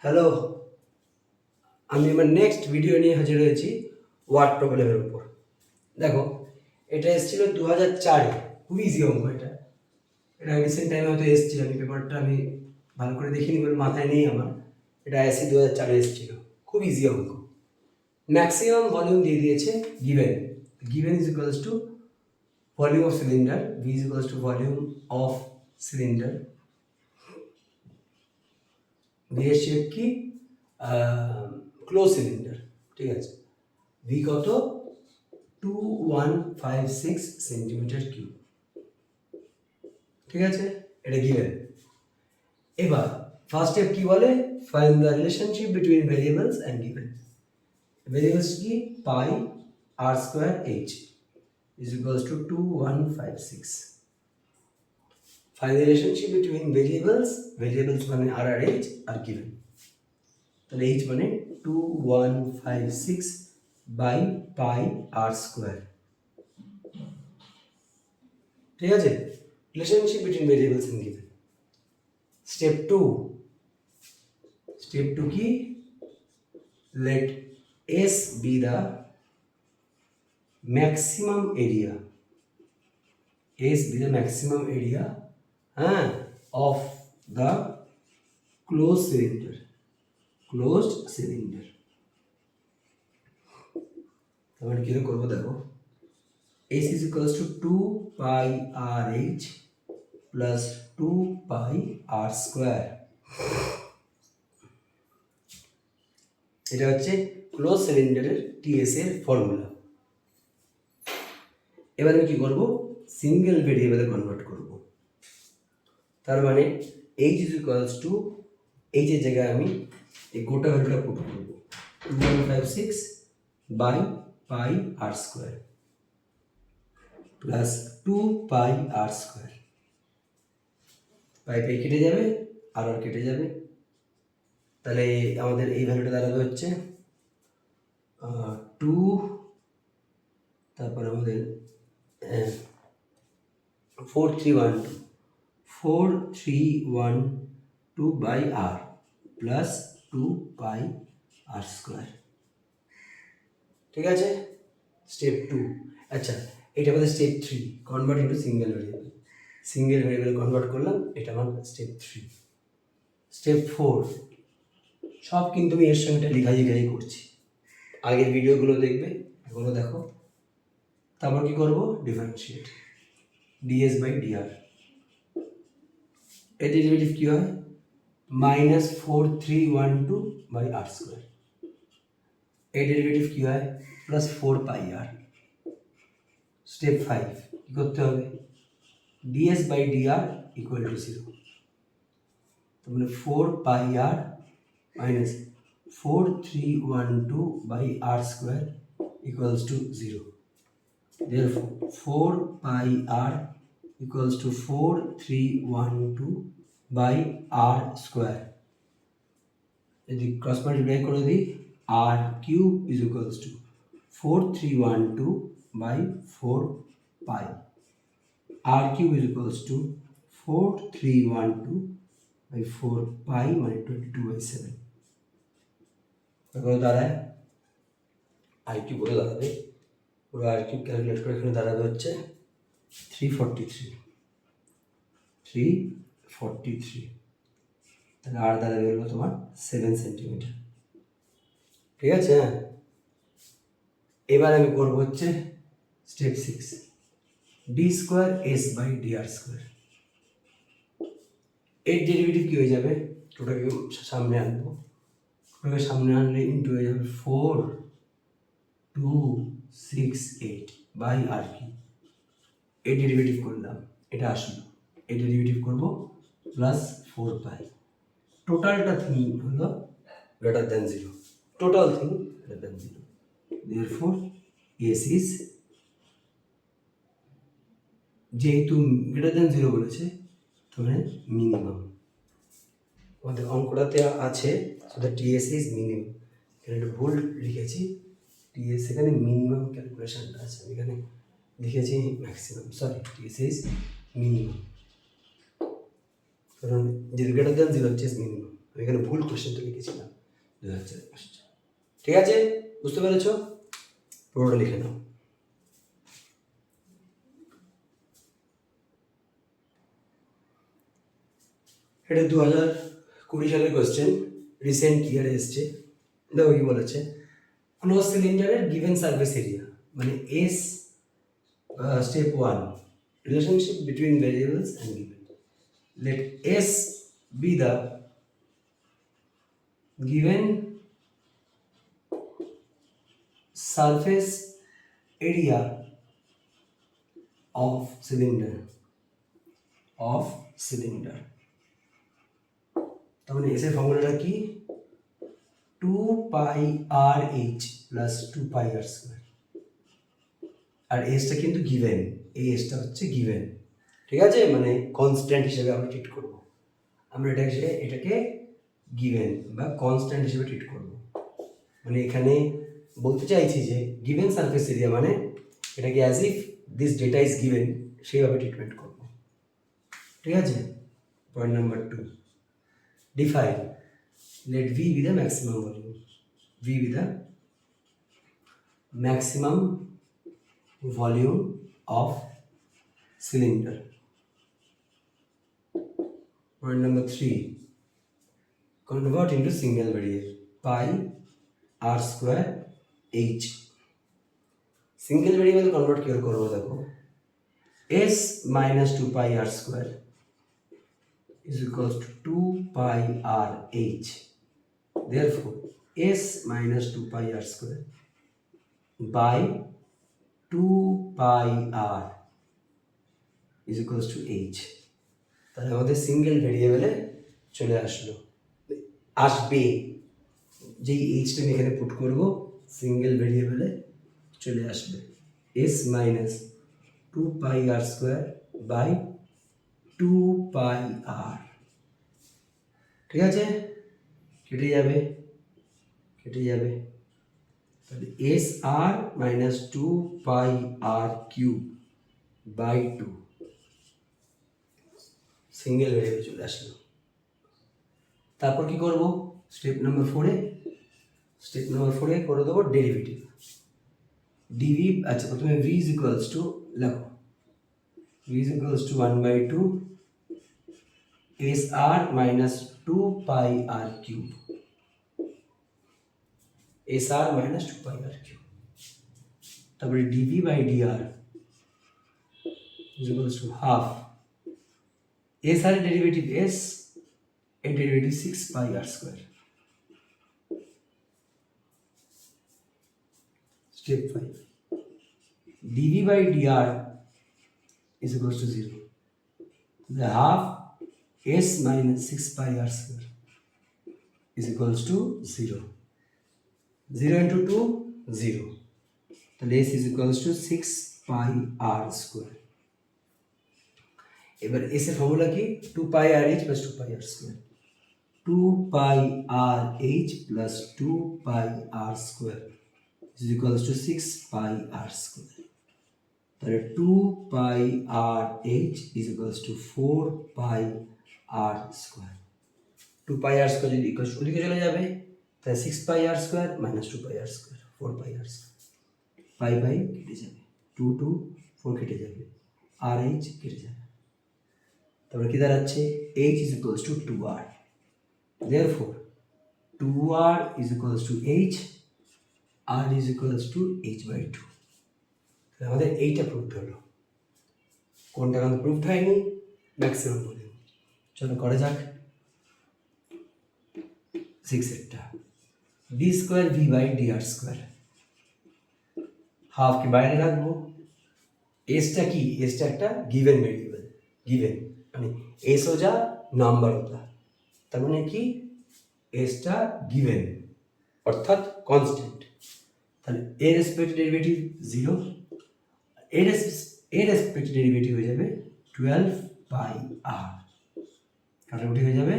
Hello, আমি আমার next video নিয়ে হাজির হয়েছি ওয়ার্ড প্রবলেমের উপর। দেখো, এটা এসেছিল 2004-এ, খুব ইজি অঙ্ক এটা। এটা রিসেন্ট টাইমে হয়তো এসেছিল, আমি পেপারটা আমি ভালো করে দেখিনি বলে মাথায় নেই আমার। এটা এসি 2004-এ এসেছিল, খুব ইজি অঙ্ক। ম্যাক্সিমাম ভলিউম দিয়ে দিয়েছে given. Given is equals to volume of cylinder, V is equals to volume of cylinder. V এর শেপ কি? ক্লোজ সিলিন্ডার, ঠিক আছে। ভি কত? 2156 সেন্টিমিটার কিউব, ঠিক আছে। এটা গিভেন। এবার ফার্স্ট স্টেপ কি বলে? Find the relationship between variables and given. Variables কি? Pi R square H is equals to 2156। Find the relationship between variables, variables মানে আর আর এইচ, আর গিভেন। তাহলে এইচ মানে 2156 বাই পাই আর স্কোয়ার, ঠিক আছে। Relationship between variables and given. Step two কি? Let S be the maximum area, S be the maximum area of the close cylinder, closed cylinder. তাহলে কিরকম করবো দেখো, S is equals to 2 pi RH plus 2 pi R square. এটা হচ্ছে close সিলিন্ডারের T S এর formula. এবার আমি কি করব? সিঙ্গেল ভেরিয়েবলে কনভার্ট করব। তার মানে H is equals to, H এর জায়গায় আমি এই গোটা ভ্যালুটা পুট করব, 2156 by pi R square plus 2 pi R square. Pi pi কেটে যাবে, আর আর কেটে যাবে। তাহলে আমাদের এই ভ্যালুটা দাঁড়াবে হচ্ছে 2, তারপর আমাদের 4312 by r plus 2 pi R square, ঠিক আছে। স্টেপ 2। আচ্ছা, এটা আমাদের step 3, convert into single variable. Single variable convert করলাম, এটা আমার স্টেপ 3। স্টেপ 4 সব কিন্তু আমি এর সঙ্গে লিখাই করছি। আগের ভিডিওগুলো দেখবে, এগুলো দেখো। তারপর কি করব? Differentiate DS by DR. এর ডেরিভেটিভ কি হয়? -4312 বাই আর স্কোয়ার। এর ডেরিভেটিভ কি হয়? প্লাস 4 পাই আর। স্টেপ 5 কি করতে হবে? DS by DR equal to 0। তার মানে 4 pi R minus 4312 by R square equals to 0. Therefore 4 pi r equals to 4312 by r square. যদি ক্রস মাল্টিপ্লাই করে দিই, r cube is equals to 4312 by 4 pi. r cube is equals to 4312 by 4 pi মানে 22/7. তারপরে দাঁড়ায় i cube বলে দাঁড়াবে, পুরো আর cube calculate করে এখানে দাঁড়াবে হচ্ছে 343। তাহলে আর দাঁড়াবে হলো তোমার 7 সেন্টিমিটার, ঠিক আছে। এবার আমি করবো হচ্ছে step 6, D square s by D R square. এর ডেরিভেটিভ কি হয়ে যাবে? ওটাকে সামনে আনবো, ওটাকে সামনে আনলে ইন্টু হয়ে যাবে 4268 বাই আর কি। এর ডেরিভেটিভ করলাম, এটা আসলো। এর ডেরিভেটিভ করবো প্লাস 4 পাই। টোটালটা থিং হলো greater than 0, total thing greater than 0। Therefore S is, যেহেতু গ্রেটার দ্যান 0 বলেছে, তাহলে মিনিমাম। আমাদের অঙ্কটাতে আছে সেটা টিএস ইজ মিনিমাম। এখানে একটু ভুল লিখেছি, টিএস এখানে মিনিমাম ক্যালকুলেশনটা আছে, এখানে লিখেছি maximum, sorry, TS is minimum. কারণ যেহেতু গ্রেটার দ্যান 0 হচ্ছে মিনিমাম, আমি এখানে ভুল কোশ্চেনটা লিখেছিলাম 2004 কোশ্চেন। ঠিক আছে, বুঝতে পেরেছো? পুরোটা লিখে নাও। এটা 2020 সালের কোশ্চেন, রিসেন্ট ইয়ারে এসছে। দেখো কি বলেছে, কোনো সিলিন্ডারের গিভেন সারফেস এরিয়া মানে S, step 1 relationship between variables and given. Let S be the given surface area of cylinder তার মানে এস এর ফর্মুলাটা কি, 2πr/h প্লাস 2πr²। আর এসটা কিন্তু গিভেন, এই এসটা হচ্ছে গিভেন, ঠিক আছে, মানে কনস্ট্যান্ট হিসেবে আমরা ট্রিট করব। আমরা এটাকে গিভেন বা কনস্ট্যান্ট হিসেবে ট্রিট করব। মানে এখানে বলতে চাইছি যে গিভেন সারফেস এরিয়া মানে এটাকে as if this data is given সেইভাবে ট্রিটমেন্ট করব। ঠিক আছে, point number 2, define let V be the maximum volume, V be the maximum volume of cylinder. Point number 3, convert into single variable pi r square h. Single variable convert কিভাবে করব দেখো, s minus 2 pi r square is equals to 2 pi r h. Therefore, s minus 2 pi r square by 2 pi r is equals to h. তাহলে আমাদের single ভেরিয়েবলে চলে আসবে, যেই এইচটা আমি এখানে পুট করব সিঙ্গেল ভেরিয়েবলে চলে আসবে s minus 2 pi r square by 2 pi r। ঠিক আছে, কেটে যাবে তাহলে S R minus 2 pi r cube by 2 single variable চলে আসলো। তারপর কি করব, স্টেপ নাম্বার 4 করে দেবো ডেরিভেটিভ ডিভি। আচ্ছা, প্রথমে v ইজ ইকুয়ালস টু লেখো, v is equals to 1/2 S R minus 2 pi r cube, S R minus 2 pi r cube. তারপরে DV by DR is equals to half S R derivative S, এর derivative 6 pi r square. Step 5, dv by dr is equals to 0. The half s minus 6 pi r square is equals to 0. 0 into 2, 0. The s is equals to 6 pi r square. এবার s এর formula কি, 2 pi r h plus 2 pi r square. 2 pi r h plus 2 pi r square is equals to 6 pi r square. তাহলে 2 pi r h is equals to 4 pi r square. 2 pi r square যদি equal to ওদিকে চলে যাবে, তাহলে 6 pi r square minus 2 pi r square, 4 pi r square. pi কেটে যাবে, 2 2 4 কেটে যাবে, r h কেটে যাবে। তারপরে কি দাঁড়াচ্ছে, h is equals to 2r. Therefore 2r is equals to h, r is equals to h by 2. আমাদের এইটা প্রুভড হলো। কোনটা কিন্তু প্রুভড হয়নি, ম্যাক্সিমাম ভলিউম। চলো করা যাক 6 এরটা, D square V by D R square, হাফকে বাইরে রাখবো। এসটা কি, এসটা একটা গিভেন ভেরিয়েবল, গিভেন মানে এস हो जा নাম্বার होता, তার মানে কি এসটা গিভেন অর্থাৎ কনস্ট্যান্ট। তাহলে এর রেসপেক্ট ডেরিভেটিভ 0, এর রেসপেক্ট ডেরিভেটিভ হয়ে যাবে 12 পাই আর, কাটাকুটি হয়ে যাবে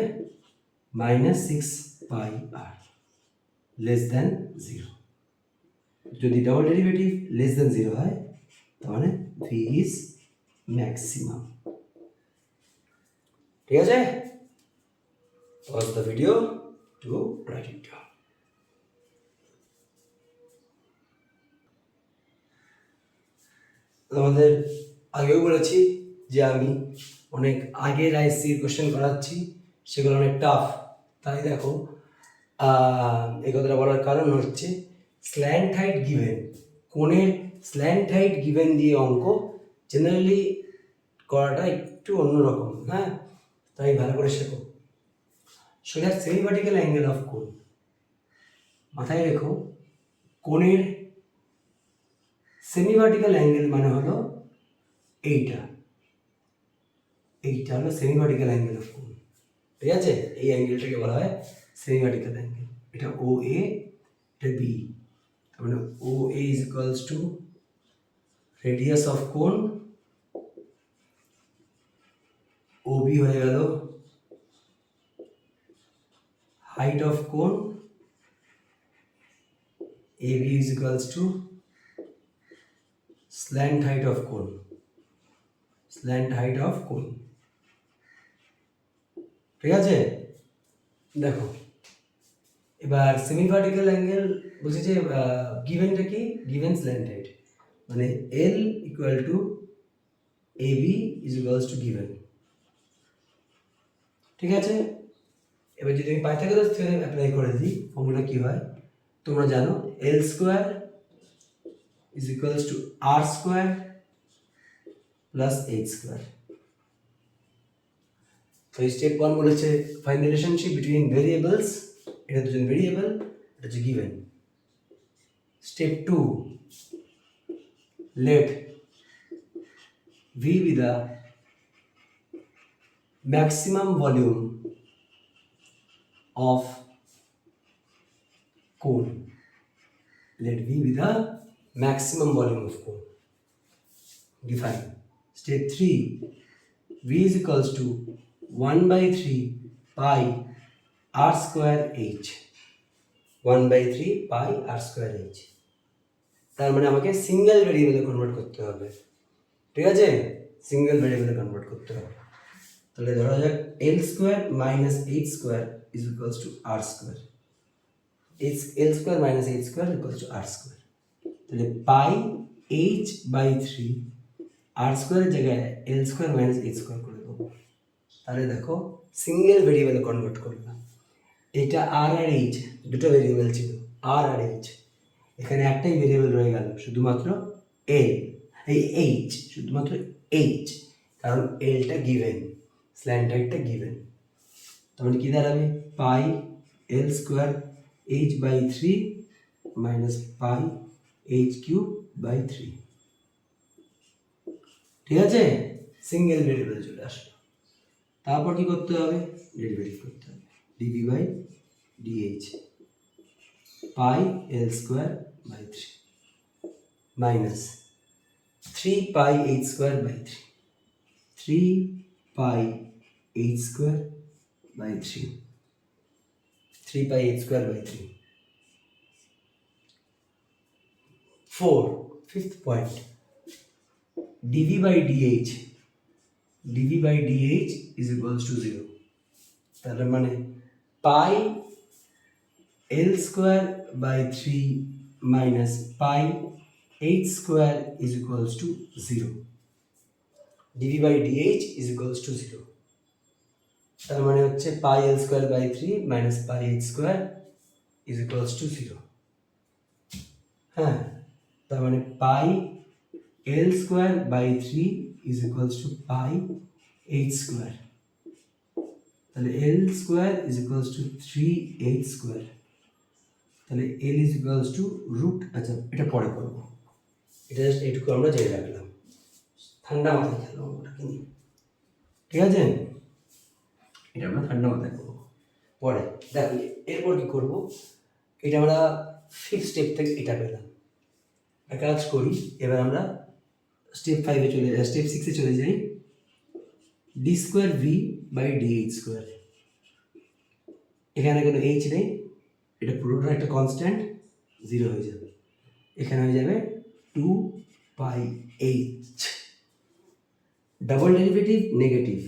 মাইনাস 6 পাই আর লেস দ্যান 0। যদি ডাবল ডেরিভেটিভ লেস দ্যান 0 হয় তাহলে ভি ইজ ম্যাক্সিমাম। ঠিক আছে, pause the video to write it down. আমাদের আগেও বলেছি যে আমি অনেক আগের আইসির কোশ্চেন করাচ্ছি, সেগুলো অনেক টাফ। তাই দেখো এই কথাটা বলার কারণ হচ্ছে স্ল্যান্ট হাইট গিভেন, কোণের স্ল্যান্ট হাইট গিভেন দিয়ে অঙ্ক জেনারেলি করাটা একটু অন্যরকম, হ্যাঁ, তাই ভালো করে শেখো। So that semi vertical angle of কোণ, মাথায় রেখো কোণের সেমি ভার্টিক্যাল অ্যাঙ্গেল মানে হলো এইটা হলো semi vertical angle of cone, ঠিক আছে? এই অ্যাঙ্গেলটাকে বলা হয় সেমি ভার্টিক্যাল অ্যাঙ্গেল। এটা ও এ, এটা বি, তার মানে O A is equals to radius of cone, O B হয়ে গেল height of cone, A B is equals to slant height of cone, slant height of cone, ঠিক আছে? দেখো এবার সেমি ভার্টিক্যাল অ্যাঙ্গেল বলছি যে গিভেনটা কি, গিভেন স্ল্যান্ট হাইট মানে L equal to A B is equals to given, ঠিক আছে? এবার যদি আমি পাইথাগোরাস থিওরেম অ্যাপ্লাই করে দিই, ফর্মুলা কি হয় তোমরা জানো, L square is equals to R square plus H square. তো স্টেপ 1 বলেছে find the relationship between variables, এটা দুজন ভেরিয়েবল, এটা হচ্ছে গিভেন। স্টেপ 2, let V be the maximum volume of cone, let V be the maximum volume of cone, define. Step 3, V is equals to 1 by 3 pi r square h, 1 by 3 pi r square h, তার মানে আমাকে single ভেরিয়েবলে convert করতে হবে, ঠিক আছে? Single ভেরিয়েবলে convert করতে হবে। তাহলে ধরা যাক L square minus H square is equals to R square, L square minus H square equals to R square. তাহলে পাই এইচ বাই 3 আর স্কোয়ারের জায়গায় L square minus H square করে দেবো। তাহলে দেখো সিঙ্গেল ভেরিয়েবলে কনভার্ট করলাম। এটা আর আর এইচ দুটো ভেরিয়েবল ছিল, আর আর এইচ, এখানে একটাই ভেরিয়েবল রয়ে গেল শুধুমাত্র এল, এই এইচ, শুধুমাত্র এইচ, কারণ এলটা গিভেন, স্ল্যান্ট হাইটটা গিভেন। তাহলে কি দাঁড়াবে, pi L square H by 3 minus pi H cube by 3, ঠিক আছে? সিঙ্গেল ভেরিয়েবল চলে আসলো। তারপর কি করতে হবে, ডেরিভেটিভ করতে হবে, DV by DH pi L square by 3 minus 3 pi H square by 3, 3 pi H square by 3, 3 pi H square by 3। 4, fifth point, dv by dh, dv by dh is equals to 0, তার মানে pi L square by 3 minus pi H square is equals to 0, dv by dh is equals to 0, তার মানে হচ্ছে pi L square by 3 minus pi H square is equals to 0, হ্যাঁ, তার মানে pi L square by 3 is equals to pi H square, তাহলে L square is equals to 3h square, তাহলে L is equals to root, আচ্ছা এটা পরে করবো, এটা জাস্ট এইটুকু আমরা জেনে রাখলাম, ঠান্ডা মাথায় খেলাম ওটাকে নিয়ে, ঠিক আছে? এটা আমরা ঠান্ডা মাথায় করবো পরে। দেখো এরপর কি করবো, এটা আমরা ফিফথ স্টেপ থেকে এটা পেলাম, একটা কাজ করি, এবার আমরা স্টেপ 5-এ চলে যাই, স্টেপ 6-এ চলে যাই, D square V by D H square, এখানে কোনো এইচ নেই, এটা পুরোটা একটা কনস্ট্যান্ট, 0 হয়ে যাবে, এখানে হয়ে যাবে 2 pi H, double derivative negative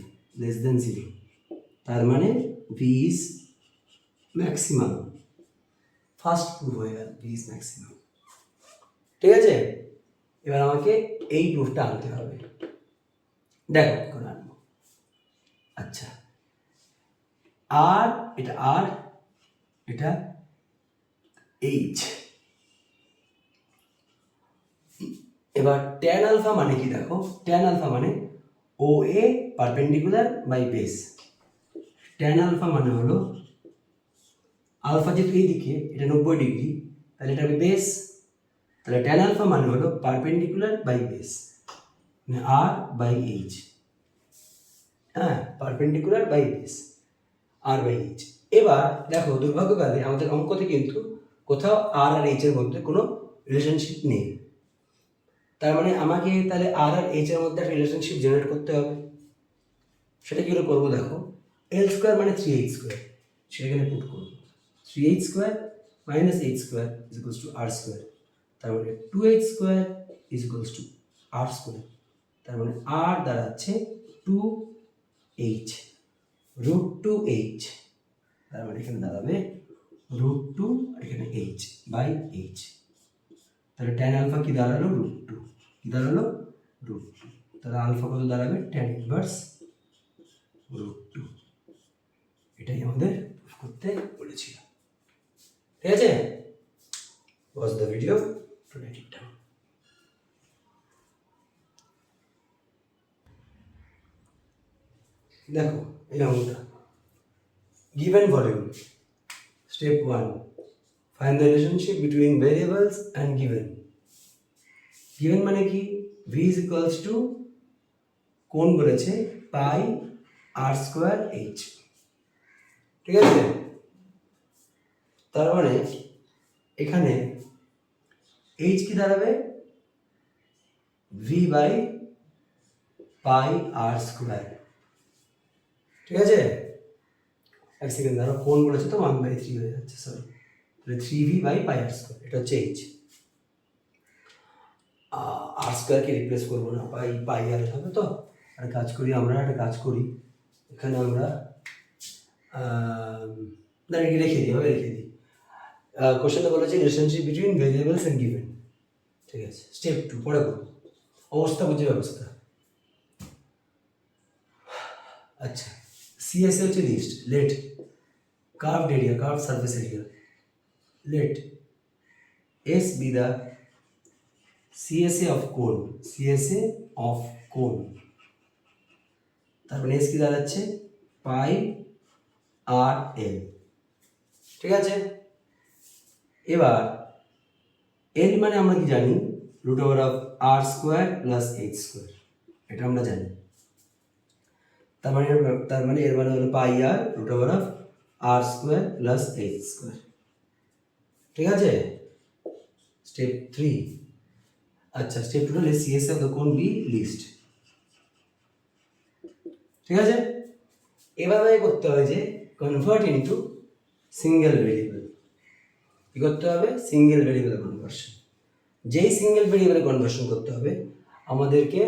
less than 0, তার মানে V is maximum, first proof হয়ে গেল ভি ইজ ম্যাক্সিমাম। ঠিক আছে, এবার আমাকে এই প্রুফটা আনতে হবে। দেখো কি করে আনবো। আচ্ছা, আর এটা আর, এটা এইচ। এবার ট্যান আলফা মানে কি দেখো, ট্যান আলফা মানে O A perpendicular by base. Tan alpha মানে হলো আলফা যেহেতু এইদিকে, এটা 90 ডিগ্রি, তাহলে এটা হবে বেস, তাহলে ট্যান আলফা মানে হলো পারপেন্ডিকুলার বাই বেস, মানে আর বাই এইচ। হ্যাঁ, perpendicular by base, r by H. এবার দেখো দুর্ভাগ্যকালে আমাদের অঙ্কতে কিন্তু কোথাও আর এইচ এর মধ্যে কোনো রিলেশনশিপ নেই। তার মানে আমাকে তাহলে আর এইচ এর মধ্যে একটা রিলেশনশিপ জেনারেট করতে হবে। সেটা কী করে করবো দেখো, এল স্কোয়ার মানে 3h স্কোয়ার, সেটা এখানে পুট করবো। 3h square minus H square is equals to R square, তার মানে 2h square is equals to R square, তার মানে আর দাঁড়াচ্ছে 2h রুট 2h, তার মানে এখানে দাঁড়াবে রুট 2 আর এখানে h বাই h। তাহলে ট্যান আলফা কি দাঁড়ালো রুট 2, কি দাঁড়ালো রুট 2, তাহলে আলফা কত দাঁড়াবে ট্যান ইনভার্স রুট 2। এটাই আমাদের প্রুফ করতে বলেছিল। ঠিক আছে, watch the video to write it down. দেখো এই অঙ্কটা, given volume, step 1, find the relationship between variables and given। given মানে কি, v is equals to কোণ বলেছে পাই আর স্কোয়ার এইচ। ঠিক আছে, তার মানে এখানে এইচ কি দাঁড়াবে V by pi R square. ঠিক আছে, এক সেকেন্ড দাঁড়াও, কোণ বলেছে তো 1/3 হয়ে যাচ্ছে, সরি, তাহলে 3v by pi R square, এটা হচ্ছে এইচ। আর স্কোয়ারকে রিপ্লেস করবো না, পাই আর হবে তো। একটা কাজ করি আমরা, এখানে আমরা রেখে দিই, রেখে দিই। কোশ্চেনটা বলেছে relationship between variables and given. ঠিক আছে, স্টেপ 2 পরে করবো, অবস্থা বুঝে ব্যবস্থা। আচ্ছা, সিএসএ হচ্ছে least, let curved area, curved surface area, let S be the CSA of cone, CSA of cone, তারপরে এস কি দাঁড়াচ্ছে পাই আর এল। ঠিক আছে, এবার এল মানে আমরা কি জানি, root over of R square plus H square, এটা আমরা জানি। তার মানে এর মানে হলো pi R root over of R square plus H square. ঠিক আছে, স্টেপ 3। আচ্ছা, স্টেপ 2 হলে CSA of the cone be least. ঠিক আছে, এভাবে করতে হবে যে কনভার্ট ইনটু সিঙ্গেল ভেরিয়েবল। কি করতে হবে, সিঙ্গেল ভেরিয়েবল কনভার্সন। যেই সিঙ্গেল ভেরিয়েবলে কনভার্সন করতে হবে আমাদেরকে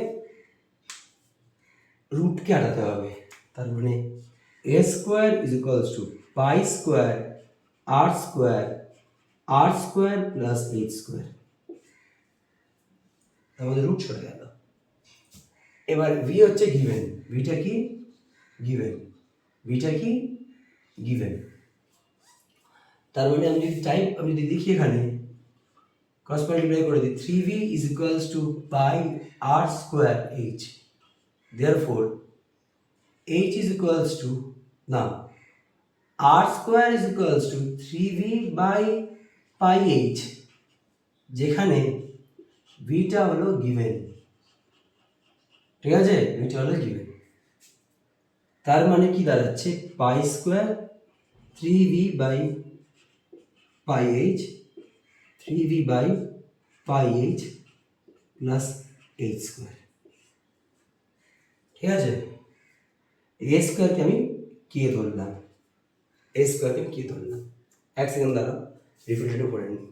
রুটকে হাঁটাতে হবে। তার মানে A square is equals to pi square R square plus H square, আমাদের রুট সরে গেল। এবার ভি হচ্ছে গিভেন, ভিটা কি গিভেন, তার মানে আমি যদি টাইপ, আমি যদি দেখি এখানে ক্রস মাল্টিপ্লাই করে দিই, 3v is equals to pi r square h, therefore h is equals to, now r square is equals to 3v by pi h, যেখানে vটা হলো গিভেন। ঠিক আছে, vটা হলো গিভেন, তার মানে কি দাঁড়াচ্ছে পাই square 3v by pi h, 3v by pi h plus H square. ঠিক আছে, এ স্কোয়ারকে আমি কে ধরলাম, এক সেকেন্ড দাঁড়াও, রিফ্রেশটা করে নিই।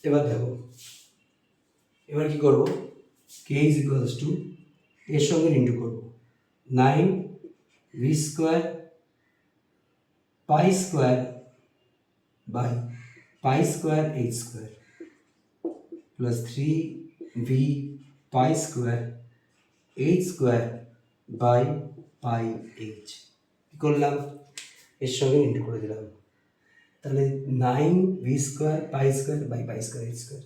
এবার দেখো, এবার কি করবো, কে ইজ ইকুয়ালস টু এর সঙ্গে ইন্টু করব 9 V square pi square by pi square H square plus 3 V pi square H square by pi H কী করলাম, এর সঙ্গে ইন্টু করে দিলাম। তাহলে 9 V square pi square by pi square H square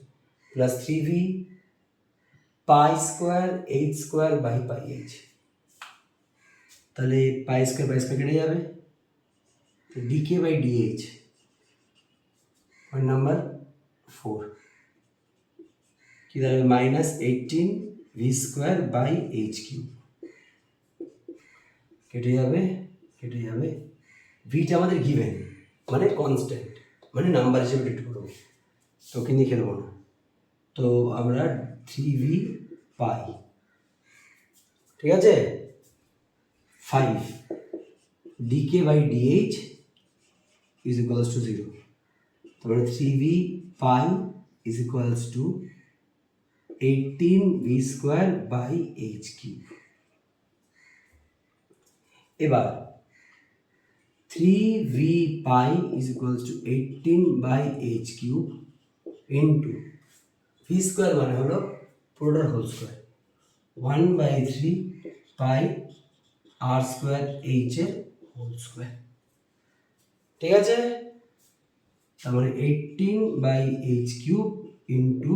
plus 3 V pi square H square by pi H. তাহলে pi square কেটে যাবে, DK by DH point number 4 কি দাঁড়াবে -18 V square by H cube. কেটে যাবে ভিটা আমাদের গিভেন মানে constant মানে নাম্বার হিসেবে ট্রিট করবো, তোকে নিয়ে খেলবো না। তো আমরা 3 ভি পাই, ঠিক আছে, 5 DK by DH is equals to 0। তারপরে 3 V pi is equals to 18 V square by H cube. এবার 3 V pi is equals to 18 by H cube into V square মানে হলো পুরোটার হোল স্কোয়ার 1/3 পাই আর square H এর whole square, ঠিক আছে। তারপরে 18 by H cube into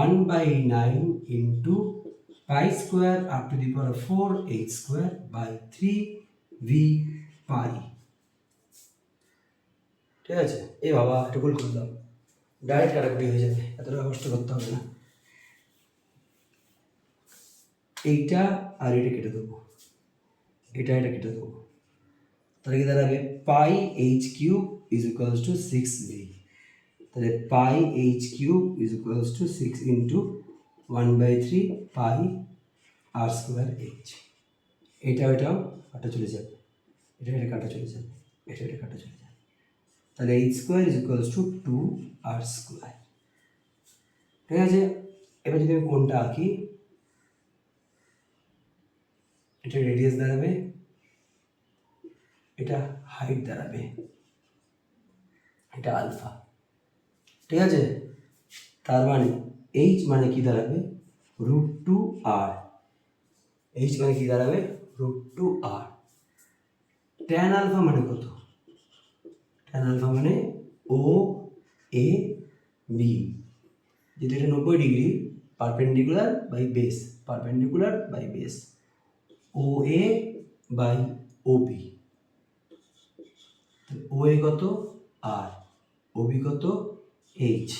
1/9 into pi square up to the power 4 H square by 3 V পাই, ঠিক আছে। এই বাবা টুকুল করলাম, ডাইরেক্ট কাটাকুটি হয়ে যাবে, এতটা কষ্ট করতে হবে না। এইটা আর এটা কেটে দেবো, এটা কেটে দেবো, তাহলে কি দাঁড়াবে pi H cube is equals to 6v। তাহলে pi H cube is equals to 6 into 1/3 pi R square H. এটাও কাটা চলে যাবে, এটা কাটা চলে যাবে, এটা কাটা চলে যাবে। তাহলে H square is equals to 2 r square, ঠিক আছে। এবার যদি আমি কোনটা আঁকি, এটা রেডিয়াস দাঁড়াবে, এটা হাইট দাঁড়াবে, এটা আলফা, ঠিক আছে। তার মানে এইচ মানে কি দাঁড়াবে √2 আর, এইচ মানে কি দাঁড়াবে √2 আর। ট্যান আলফা মানে কত, ট্যান আলফা মানে ও এ বি, যেটা এটা 90 degree perpendicular by base, perpendicular by base, O A by O B. O A কত আর, ও বি কত এইচ।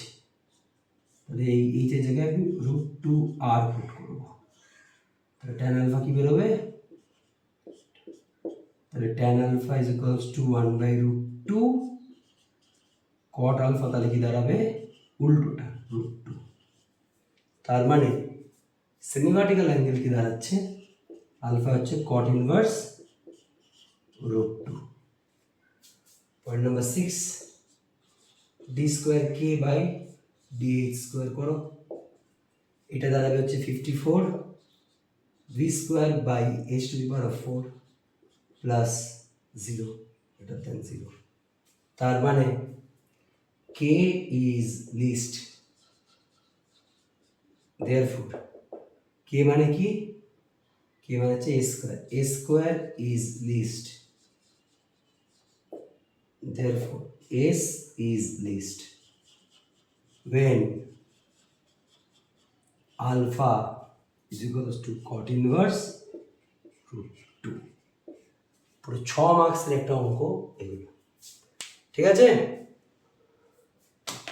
তাহলে এই এইচের জায়গায় আমি √2 আর পুট করবো, তাহলে ট্যান আলফা কি বেরোবে, তাহলে tan alpha is equals to 1/√2 cot alpha, তাহলে কি দাঁড়াবে উল্টোটা √2। তার মানে সেমিভার্টিক্যাল অ্যাঙ্গেল কি দাঁড়াচ্ছে, আলফা হচ্ছে cot inverse √2। Point number 6 D square K by DH square করো, এটা দাঁড়াবে হচ্ছে 54 V square by H to the power 4 plus 0 greater than 0। তার মানে K is least, therefore K মানে কি, কে মানে হচ্ছে A square is least, therefore s is least when alpha is equals to cot inverse √2। পুরো 6 মার্কসের একটা অঙ্ক এগুলো, ঠিক আছে।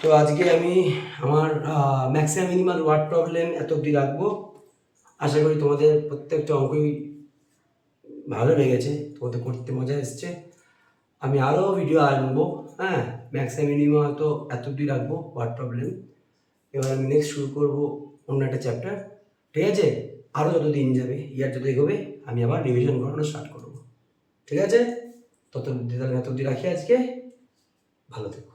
তো আজকে আমি আমার ম্যাক্সিমাম মিনিমাল ওয়ার্ড প্রবলেম এত অবধি রাখবো। আশা করি তোমাদের প্রত্যেকটা অঙ্কই ভালো লেগেছে, তোমাদের করতে মজা এসছে। আমি আরও ভিডিও আনবো, হ্যাঁ, ম্যাক্সিমাম মিনিমাম হয়তো এত অবধি রাখবো ওয়ার্ড প্রবলেম। এবার আমি নেক্সট শুরু করবো অন্য একটা চ্যাপ্টার, ঠিক আছে। আরও যত দিন যাবে, ইয়ার যত এগোবে আমি আবার রিভিশন করানো স্টার্ট করবো, ঠিক আছে। তত অবধি রাখি আজকে, ভালো থেকো।